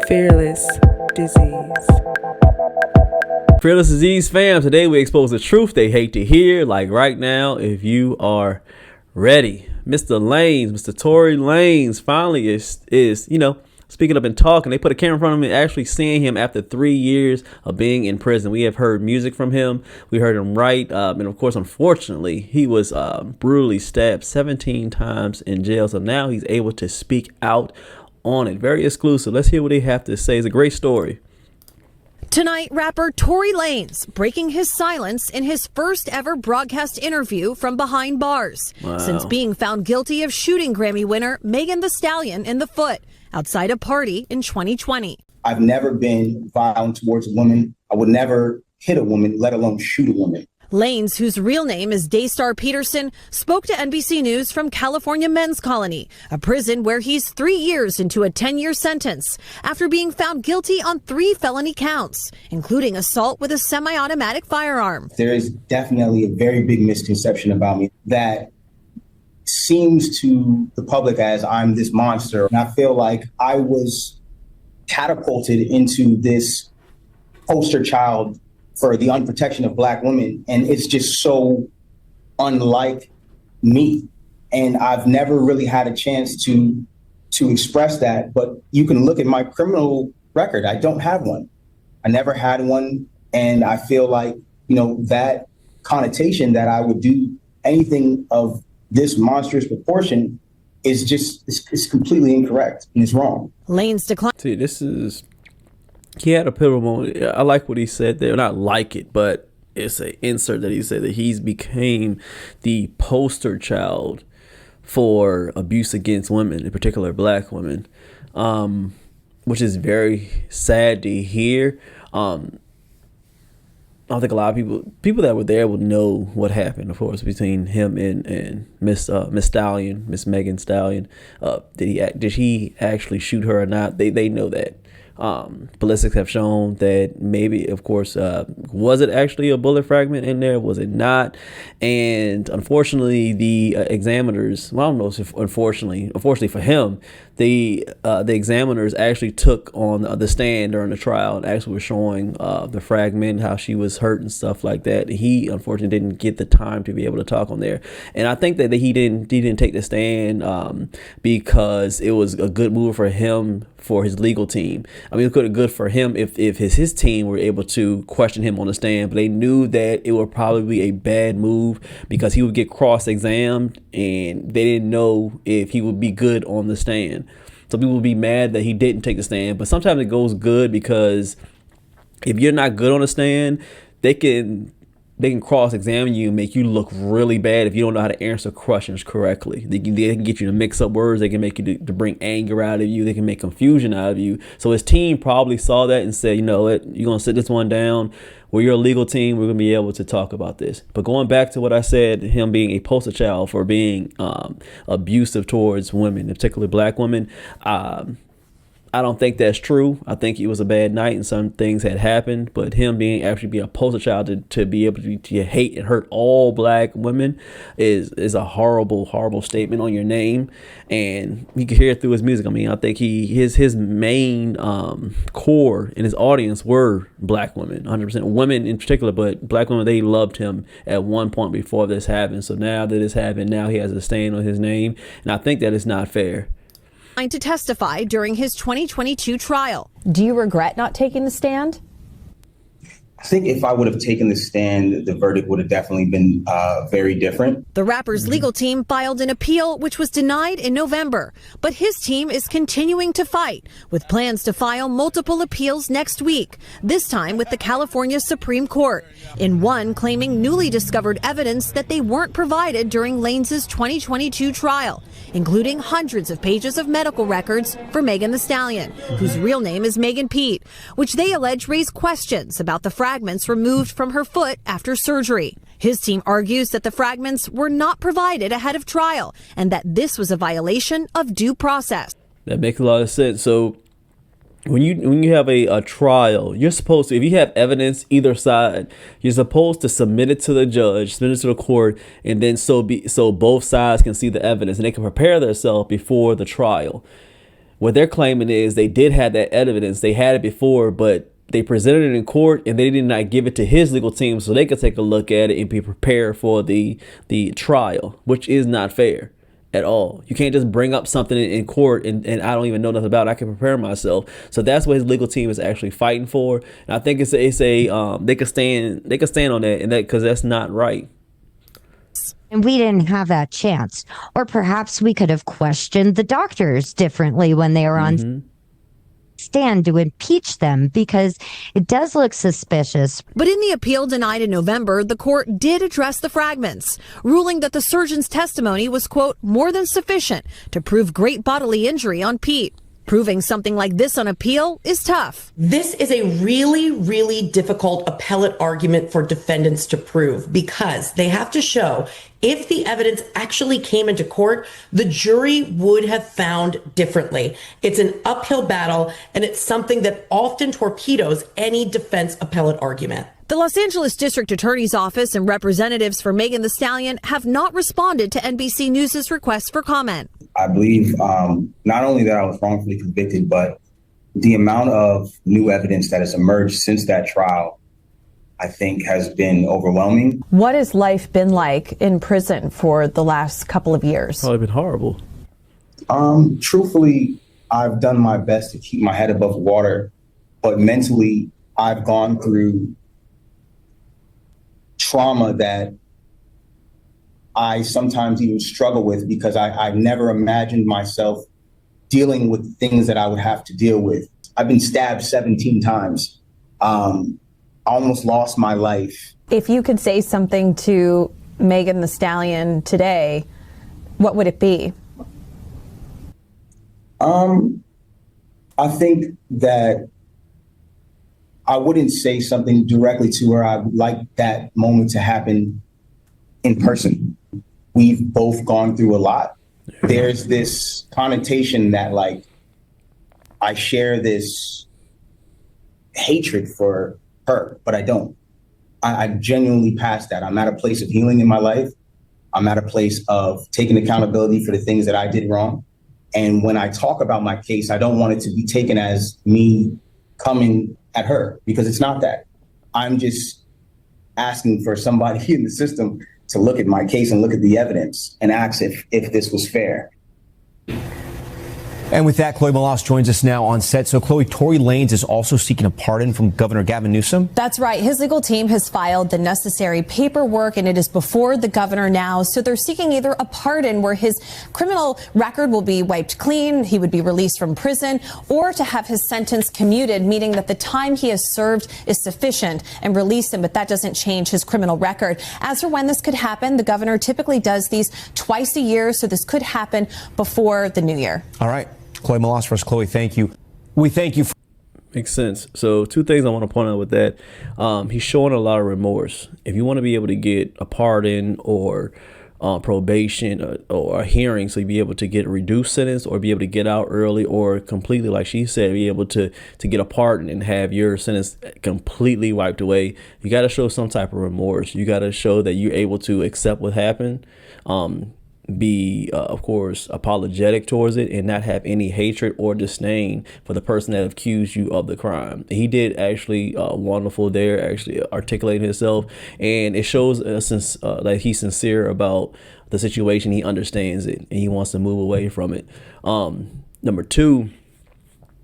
Fearless Disease. Fearless Disease fam, today we expose the truth they hate to hear, like right now, if you are ready. Mr. Lanez, Mr. Tory Lanez finally is speaking up and talking. They put a camera in front of him and actually seeing him after 3 years of being in prison. We have heard music from him. We heard him write. And of course, unfortunately, he was brutally stabbed 17 times in jail. So now he's able to speak out on it. Very exclusive. Let's hear what they have to say. It's a great story. Tonight, rapper Tory Lanez breaking his silence in his first ever broadcast interview from behind bars. Wow. Since being found guilty of shooting Grammy winner Megan Thee Stallion in the foot outside a party in 2020. I've never been violent towards a woman. I would never hit a woman, let alone shoot a woman. Lanez, whose real name is Daystar Peterson, spoke to NBC News from California Men's Colony, a prison where he's 3 years into a 10-year sentence after being found guilty on 3 felony counts, including assault with a semi-automatic firearm. There is definitely a very big misconception about me that seems to the public as I'm this monster. And I feel like I was catapulted into this poster child for the unprotection of Black women. And it's just so unlike me. And I've never really had a chance to express that. But you can look at my criminal record. I don't have one. I never had one. And I feel like, that connotation that I would do anything of this monstrous proportion is just, it's completely incorrect and it's wrong. Lanez declined. See, he had a pivotal moment. I like what he said there. Not like it, but it's an insert that he said that he's became the poster child for abuse against women, in particular Black women, which is very sad to hear. I don't think a lot of people that were there would know what happened, of course, between him and Miss Stallion, Miss Megan Stallion. Did he actually shoot her or not? They know that. Ballistics have shown that maybe, of course, was it actually a bullet fragment in there? Was it not? And unfortunately, the examiners, well, I don't know if unfortunately for him, the examiners actually took on the stand during the trial and actually were showing the fragment, how she was hurt and stuff like that. He unfortunately didn't get the time to be able to talk on there. And I think that he didn't take the stand because it was a good move for him, for his legal team. I mean, it could have good for him if his team were able to question him on the stand, but they knew that it would probably be a bad move because he would get cross-examined and they didn't know if he would be good on the stand. So people would be mad that he didn't take the stand, but sometimes it goes good because if you're not good on the stand, they can cross-examine you and make you look really bad if you don't know how to answer questions correctly. They can get you to mix up words. They can make you to bring anger out of you. They can make confusion out of you. So his team probably saw that and said, you know what, you're going to sit this one down. We're your legal team. We're going to be able to talk about this. But going back to what I said, him being a poster child for being abusive towards women, particularly Black women, I don't think that's true. I think it was a bad night and some things had happened, but him being a poster child to be able to hate and hurt all Black women is a horrible, horrible statement on your name. And you can hear it through his music. I mean, I think his main core in his audience were Black women, 100% women in particular, but Black women, they loved him at one point before this happened. So now that this happened, now he has a stain on his name. And I think that is not fair. To testify during his 2022 trial. Do you regret not taking the stand? I think if I would have taken the stand, the verdict would have definitely been very different. The rapper's legal team filed an appeal, which was denied in November. But his team is continuing to fight, with plans to file multiple appeals next week, this time with the California Supreme Court, in one claiming newly discovered evidence that they weren't provided during Lanez's 2022 trial, including hundreds of pages of medical records for Megan Thee Stallion, whose real name is Megan Pete, which they allege raise questions about the fragments removed from her foot after surgery. His team argues that the fragments were not provided ahead of trial and that this was a violation of due process. That makes a lot of sense. So when you have a trial, you're supposed to, if you have evidence either side, you're supposed to submit it to the judge, submit it to the court, and then so both sides can see the evidence and they can prepare themselves before the trial. What they're claiming is they did have that evidence. They had it before, but they presented it in court and they did not give it to his legal team so they could take a look at it and be prepared for the trial, which is not fair at all. You can't just bring up something in court and I don't even know nothing about it. I can prepare myself. So that's what his legal team is actually fighting for. And I think it's a they could stand on that, and that because that's not right. And we didn't have that chance. Or perhaps we could have questioned the doctors differently when they were on stand to impeach them, because it does look suspicious. But in the appeal denied in November, the court did address the fragments, ruling that the surgeon's testimony was, quote, more than sufficient to prove great bodily injury on Pete. Proving something like this on appeal is tough. This is a really, really difficult appellate argument for defendants to prove, because they have to show if the evidence actually came into court, the jury would have found differently. It's an uphill battle, and it's something that often torpedoes any defense appellate argument. The Los Angeles District Attorney's Office and representatives for Megan Thee Stallion have not responded to NBC News' request for comment. I believe not only that I was wrongfully convicted, but the amount of new evidence that has emerged since that trial, I think, has been overwhelming. What has life been like in prison for the last couple of years? Probably been horrible. Truthfully, I've done my best to keep my head above water, but mentally, I've gone through trauma that I sometimes even struggle with, because I never imagined myself dealing with things that I would have to deal with. I've been stabbed 17 times. I almost lost my life. If you could say something to Megan Thee Stallion today, what would it be? I think that I wouldn't say something directly to her. I would like that moment to happen in person. We've both gone through a lot. There's this connotation that, like, I share this hatred for her, but I don't. I genuinely passed that. I'm at a place of healing in my life. I'm at a place of taking accountability for the things that I did wrong. And when I talk about my case, I don't want it to be taken as me coming at her, because it's not that. I'm just asking for somebody in the system to look at my case and look at the evidence and ask if this was fair. And with that, Chloe Malas joins us now on set. So, Chloe, Tory Lanez is also seeking a pardon from Governor Gavin Newsom. That's right. His legal team has filed the necessary paperwork, and it is before the governor now. So they're seeking either a pardon where his criminal record will be wiped clean, he would be released from prison, or to have his sentence commuted, meaning that the time he has served is sufficient, and release him, but that doesn't change his criminal record. As for when this could happen, the governor typically does these twice a year, so this could happen before the new year. All right. Chloe Malas for us. Chloe, thank you. We thank you. Makes sense. So two things I want to point out with that. He's showing a lot of remorse. If you want to be able to get a pardon or probation or a hearing, so you be able to get a reduced sentence or be able to get out early, or completely, like she said, be able to get a pardon and have your sentence completely wiped away, you got to show some type of remorse. You got to show that you're able to accept what happened. Be of course apologetic towards it, and not have any hatred or disdain for the person that accused you of the crime. He did actually wonderful there, actually articulating himself, and it shows that he's sincere about the situation. He understands it and he wants to move away from it. Number two,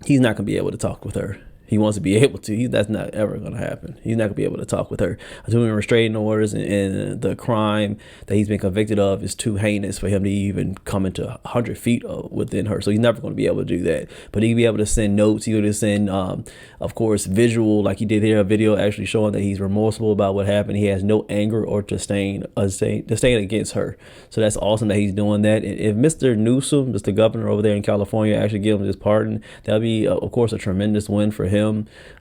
he's not gonna be able to talk with her. He wants to be able to. That's not ever going to happen. He's not going to be able to talk with her. Doing restraining orders and the crime that he's been convicted of is too heinous for him to even come into 100 feet within her. So he's never going to be able to do that. But he'll be able to send notes. He'll just send, of course, visual, like he did here, a video actually showing that he's remorseful about what happened. He has no anger or disdain against her. So that's awesome that he's doing that. And if Mr. Newsom, Mr. Governor over there in California, actually give him this pardon, that'll be, of course, a tremendous win for him.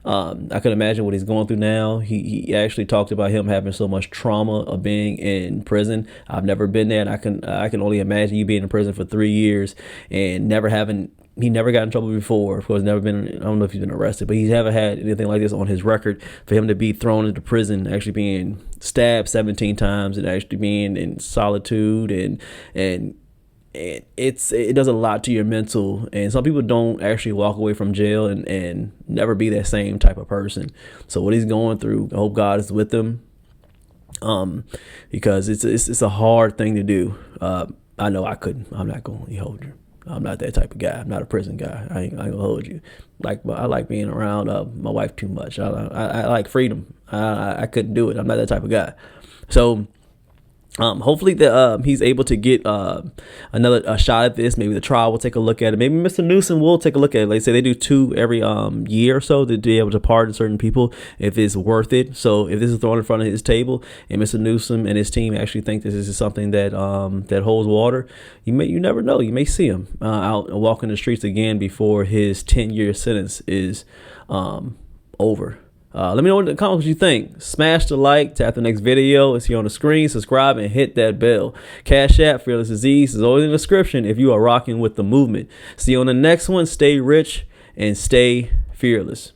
I can imagine what he's going through now. He actually talked about him having so much trauma of being in prison. I've never been there, and I can only imagine you being in prison for 3 years and he never got in trouble before. Of course, never been, I don't know if he's been arrested, but he's never had anything like this on his record. For him to be thrown into prison, actually being stabbed 17 times and actually being in solitude and it does a lot to your mental, and some people don't actually walk away from jail and never be that same type of person. So what he's going through, I hope God is with him, because it's a hard thing to do. I know I couldn't. I'm not going to hold you. I'm not that type of guy. I'm not a prison guy. I ain't gonna hold you. I like being around my wife too much. I like freedom. I couldn't do it. I'm not that type of guy. So hopefully he's able to get another shot at this. Maybe the trial will take a look at it. Maybe Mr. Newsom will take a look at it. Like say they do 2 every year or so to be able to pardon certain people if it's worth it. So if this is thrown in front of his table and Mr. Newsom and his team actually think this is something that that holds water, you never know. You may see him out walking the streets again before his 10-year sentence is over. Let me know in the comments what you think. Smash the like, tap the next video. It's here on the screen. Subscribe and hit that bell. Cash App, Fearless Disease is always in the description if you are rocking with the movement. See you on the next one. Stay rich and stay fearless.